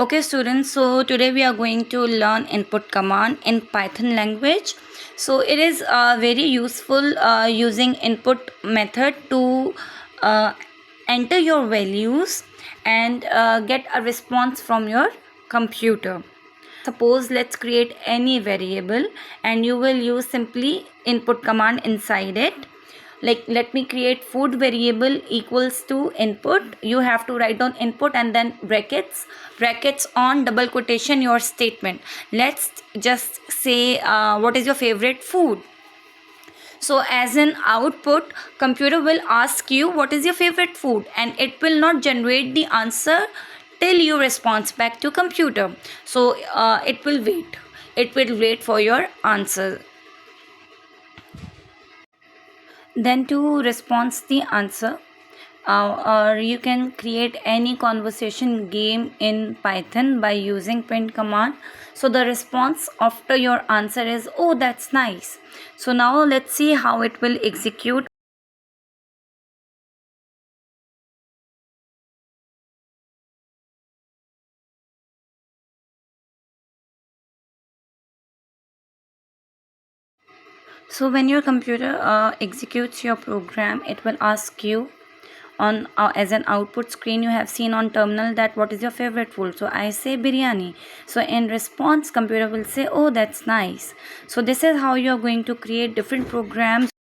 Okay students, so today we are going to learn input command in Python language. So it is very useful using input method to enter your values and get a response from your computer. Suppose let's create any variable and you will use simply input command inside it. Like let me create food variable equals to input. You have to write down input and then brackets on double quotation your statement. Let's just say what is your favorite food. So as an output, computer will ask you what is your favorite food and it will not generate the answer till you respond back to computer. So it will wait for your answer. Then to respond the answer, or you can create any conversation game in Python by using print command. So the response after your answer is, oh, that's nice. So now let's see how it will execute. So when your computer executes your program, it will ask you on as an output screen. You have seen on terminal that what is your favorite food. So I say biryani. So in response, computer will say, oh, that's nice. So this is how you are going to create different programs